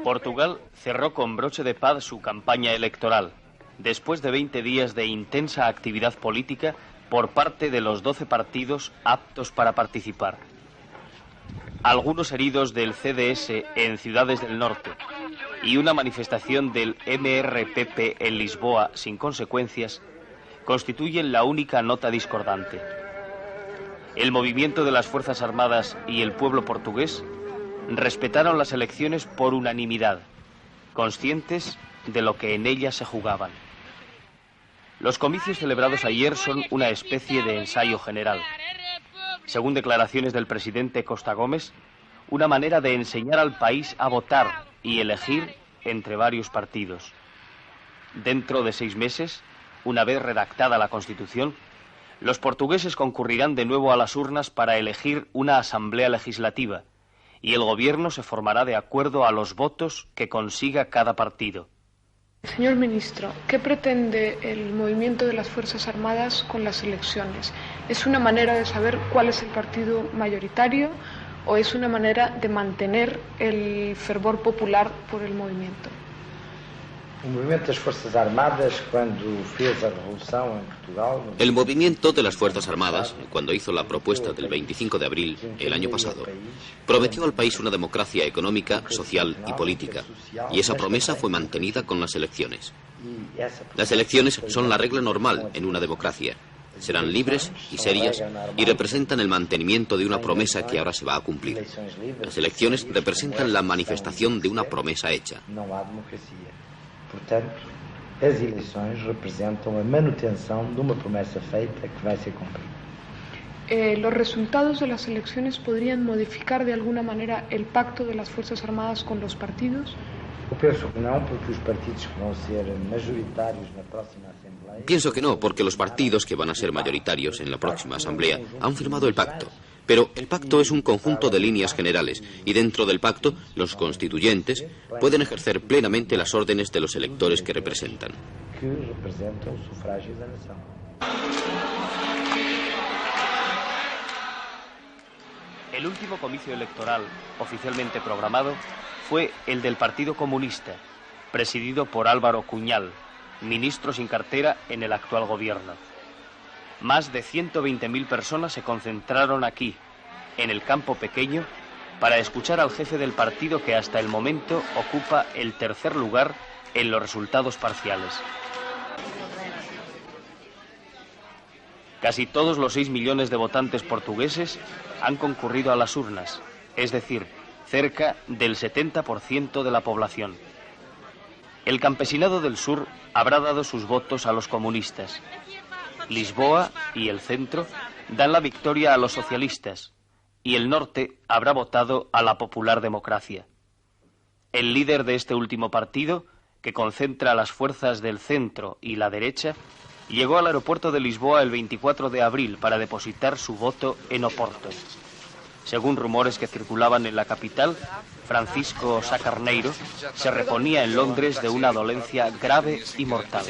Portugal cerró con broche de paz su campaña electoral, después de 20 días de intensa actividad política por parte de los 12 partidos aptos para participar. Algunos heridos del CDS en ciudades del norte y una manifestación del MRPP en Lisboa sin consecuencias constituyen la única nota discordante. El movimiento de las Fuerzas Armadas y el pueblo portugués respetaron las elecciones por unanimidad, conscientes de lo que en ellas se jugaban. Los comicios celebrados ayer son una especie de ensayo general. Según declaraciones del presidente Costa Gomes, una manera de enseñar al país a votar y elegir entre varios partidos. Dentro de 6 meses, una vez redactada la Constitución, los portugueses concurrirán de nuevo a las urnas para elegir una asamblea legislativa y el gobierno se formará de acuerdo a los votos que consiga cada partido. Señor ministro, ¿qué pretende el movimiento de las Fuerzas Armadas con las elecciones? ¿Es una manera de saber cuál es el partido mayoritario o es una manera de mantener el fervor popular por el movimiento? El movimiento de las Fuerzas Armadas, cuando hizo la propuesta del 25 de abril, el año pasado, prometió al país una democracia económica, social y política, y esa promesa fue mantenida con las elecciones. Las elecciones son la regla normal en una democracia. Serán libres y serias y representan el mantenimiento de una promesa que ahora se va a cumplir. Las elecciones representan la manifestación de una promesa hecha. Portanto, as eleições representam a manutenção de uma promessa feita que vai ser cumprida. ¿Los resultados de las elecciones podrían modificar de alguna manera el pacto de las Fuerzas Armadas con los partidos? Penso que não, porque os partidos que vão ser majoritarios na próxima Asamblea... Pienso que no, porque los partidos que van a ser mayoritarios en la próxima Asamblea han firmado el pacto. Pero el pacto es un conjunto de líneas generales y dentro del pacto los constituyentes pueden ejercer plenamente las órdenes de los electores que representan. El último comicio electoral oficialmente programado fue el del Partido Comunista, presidido por Álvaro Cuñal, ministro sin cartera en el actual gobierno. Más de 120.000 personas se concentraron aquí, en el campo pequeño, para escuchar al jefe del partido que hasta el momento ocupa el tercer lugar en los resultados parciales. Casi todos los 6 millones de votantes portugueses han concurrido a las urnas, es decir, cerca del 70% de la población. El campesinado del sur habrá dado sus votos a los comunistas. Lisboa y el centro dan la victoria a los socialistas y el norte habrá votado a la popular democracia. El líder de este último partido, que concentra las fuerzas del centro y la derecha, llegó al aeropuerto de Lisboa el 24 de abril para depositar su voto en Oporto. Según rumores que circulaban en la capital, Francisco Sá Carneiro se reponía en Londres de una dolencia grave y mortal.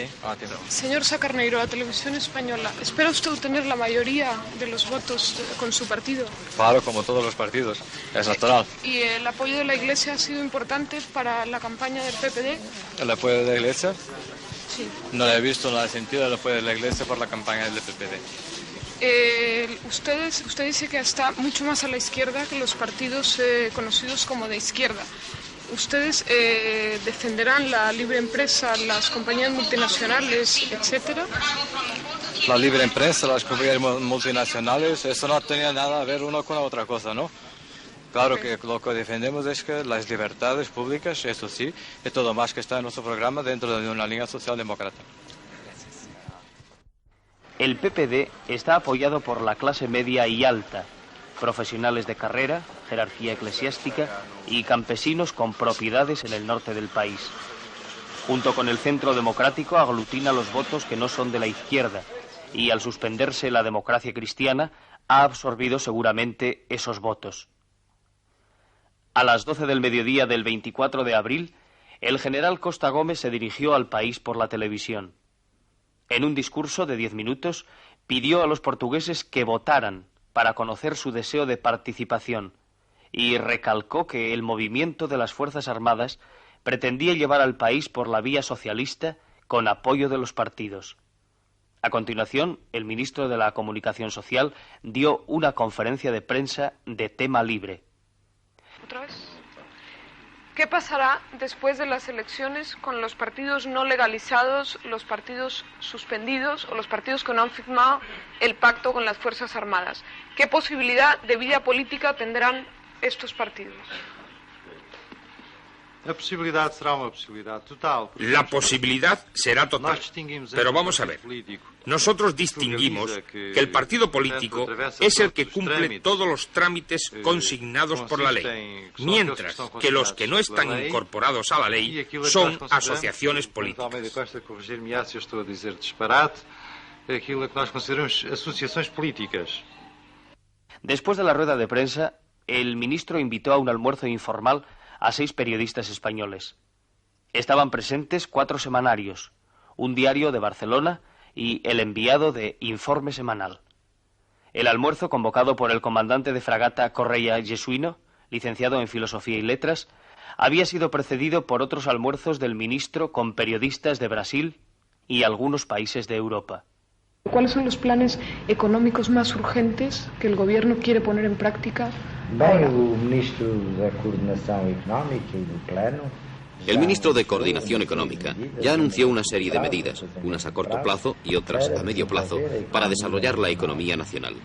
Señor Sá Carneiro, la televisión española, ¿espera usted obtener la mayoría de los votos con su partido? Claro, como todos los partidos, es natural. ¿Y el apoyo de la Iglesia ha sido importante para la campaña del PPD? ¿El apoyo de la Iglesia? Sí. No lo he visto, no he sentido el apoyo de la Iglesia por la campaña del PPD. Usted dice que está mucho más a la izquierda que los partidos conocidos como de izquierda. ¿Ustedes defenderán la libre empresa, las compañías multinacionales, etcétera? La libre empresa, las compañías multinacionales, eso no tenía nada a ver uno con la otra cosa, ¿no? Claro que lo que defendemos es que las libertades públicas, eso sí, y todo más que está en nuestro programa dentro de una línea socialdemócrata. El PPD está apoyado por la clase media y alta, profesionales de carrera, jerarquía eclesiástica y campesinos con propiedades en el norte del país. Junto con el Centro Democrático aglutina los votos que no son de la izquierda y al suspenderse la democracia cristiana ha absorbido seguramente esos votos. A las 12 del mediodía del 24 de abril, el general Costa Gomes se dirigió al país por la televisión. En un discurso de 10 minutos, pidió a los portugueses que votaran para conocer su deseo de participación y recalcó que el movimiento de las Fuerzas Armadas pretendía llevar al país por la vía socialista con apoyo de los partidos. A continuación, el ministro de la Comunicación Social dio una conferencia de prensa de tema libre. ¿Otra vez? ¿Qué pasará después de las elecciones con los partidos no legalizados, los partidos suspendidos o los partidos que no han firmado el pacto con las Fuerzas Armadas? ¿Qué posibilidad de vida política tendrán estos partidos? La posibilidad será total, pero vamos a ver. Nosotros distinguimos que el partido político es el que cumple todos los trámites consignados por la ley, mientras que los que no están incorporados a la ley son asociaciones políticas. Después de la rueda de prensa, el ministro invitó a un almuerzo informal a 6 periodistas españoles. Estaban presentes 4 semanarios, un diario de Barcelona y el enviado de Informe Semanal. El almuerzo, convocado por el comandante de fragata Correia Jesuino, licenciado en Filosofía y Letras, había sido precedido por otros almuerzos del ministro con periodistas de Brasil y algunos países de Europa. ¿Cuáles son los planes económicos más urgentes que el gobierno quiere poner en práctica? El ministro de Coordinación Económica ya anunció una serie de medidas, unas a corto plazo y otras a medio plazo, para desarrollar la economía nacional.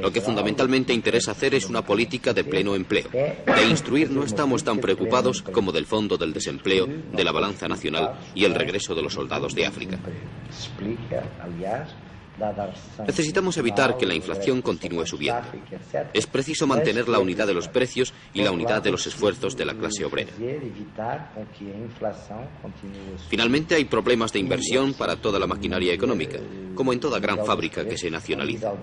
Lo que fundamentalmente interesa hacer es una política de pleno empleo. De instruir no estamos tan preocupados como del fondo del desempleo, de la balanza nacional y el regreso de los soldados de África. Necesitamos evitar que la inflación continúe subiendo. Es preciso mantener la unidad de los precios y la unidad de los esfuerzos de la clase obrera. Finalmente, hay problemas de inversión para toda la maquinaria económica, como en toda gran fábrica que se nacionaliza.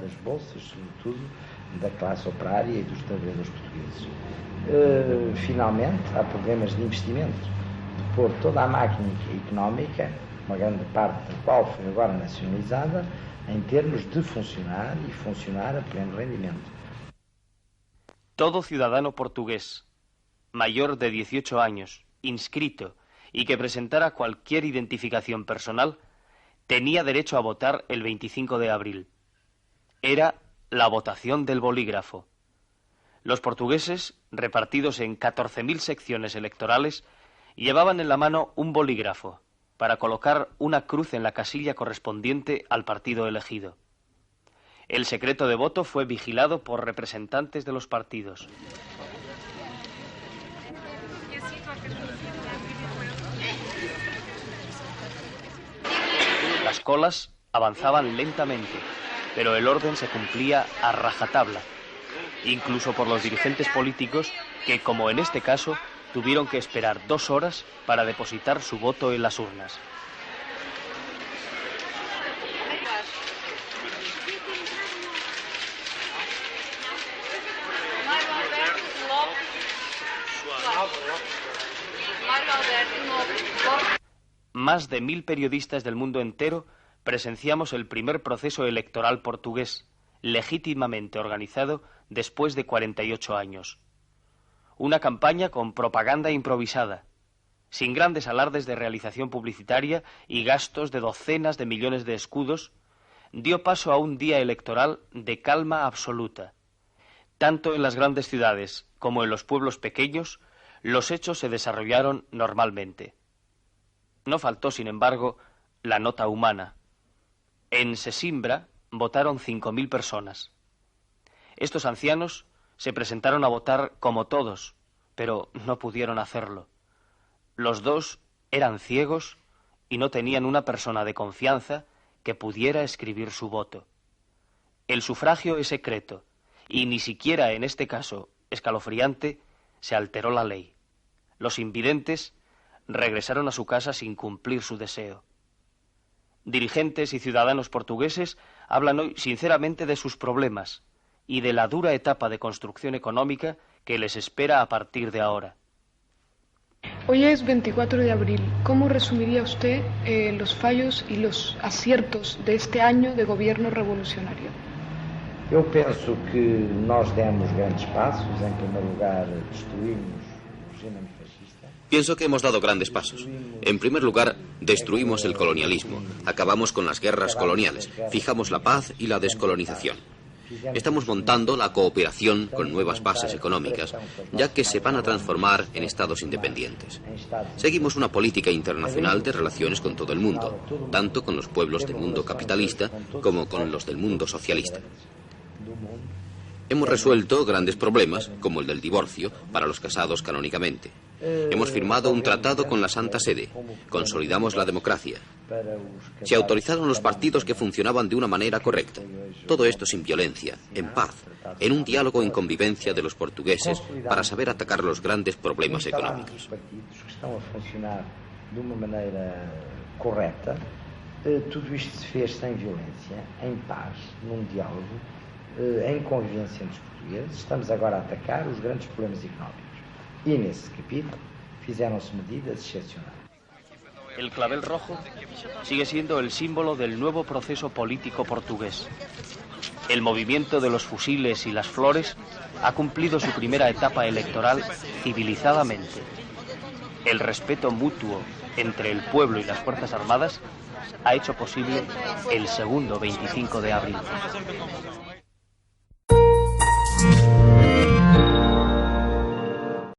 Finalmente, há problemas de investimentos por toda a máquina económica, uma grande parte da qual foi agora nacionalizada, en términos de funcionar y funcionar a pleno rendimiento. Todo ciudadano portugués, mayor de 18 años, inscrito y que presentara cualquier identificación personal, tenía derecho a votar el 25 de abril. Era la votación del bolígrafo. Los portugueses, repartidos en 14.000 secciones electorales, llevaban en la mano un bolígrafo para colocar una cruz en la casilla correspondiente al partido elegido. El secreto de voto fue vigilado por representantes de los partidos. Las colas avanzaban lentamente, pero el orden se cumplía a rajatabla, incluso por los dirigentes políticos que, como en este caso, tuvieron que esperar 2 horas para depositar su voto en las urnas. Más de 1000 periodistas del mundo entero presenciamos el primer proceso electoral portugués, legítimamente organizado después de 48 años. Una campaña con propaganda improvisada, sin grandes alardes de realización publicitaria y gastos de docenas de millones de escudos, dio paso a un día electoral de calma absoluta. Tanto en las grandes ciudades como en los pueblos pequeños, los hechos se desarrollaron normalmente. No faltó, sin embargo, la nota humana. En Sesimbra votaron 5.000 personas. Estos ancianos se presentaron a votar como todos, pero no pudieron hacerlo. Los dos eran ciegos y no tenían una persona de confianza que pudiera escribir su voto. El sufragio es secreto y ni siquiera en este caso escalofriante se alteró la ley. Los invidentes regresaron a su casa sin cumplir su deseo. Dirigentes y ciudadanos portugueses hablan hoy sinceramente de sus problemas y de la dura etapa de construcción económica que les espera a partir de ahora. Hoy es 24 de abril. ¿Cómo resumiría usted los fallos y los aciertos de este año de gobierno revolucionario? Eu penso que nós demos grandes passos. Em primeiro lugar, destruímos o regime fascista. Pienso que hemos dado grandes pasos. En primer lugar, destruimos el colonialismo, acabamos con las guerras coloniales, fijamos la paz y la descolonización. Estamos montando la cooperación con nuevas bases económicas, ya que se van a transformar en estados independientes. Seguimos una política internacional de relaciones con todo el mundo, tanto con los pueblos del mundo capitalista como con los del mundo socialista. Hemos resuelto grandes problemas, como el del divorcio, para los casados canónicamente. Hemos firmado un tratado con la Santa Sede. Consolidamos la democracia. Se autorizaron los partidos que funcionaban de una manera correcta. Todo esto sin violencia, en paz, en un diálogo en convivencia de los portugueses para saber atacar los grandes problemas económicos. Estão a funcionar de uma maneira correta. Tudo isto se fez sem violência, em paz, num diálogo, em convivência entre os portugueses. Estamos agora a atacar os grandes problemas económicos. Y en ese capítulo fizeram-se medidas excepcionales. El clavel rojo sigue siendo el símbolo del nuevo proceso político portugués. El movimiento de los fusiles y las flores ha cumplido su primera etapa electoral civilizadamente. El respeto mutuo entre el pueblo y las Fuerzas Armadas ha hecho posible el segundo 25 de abril.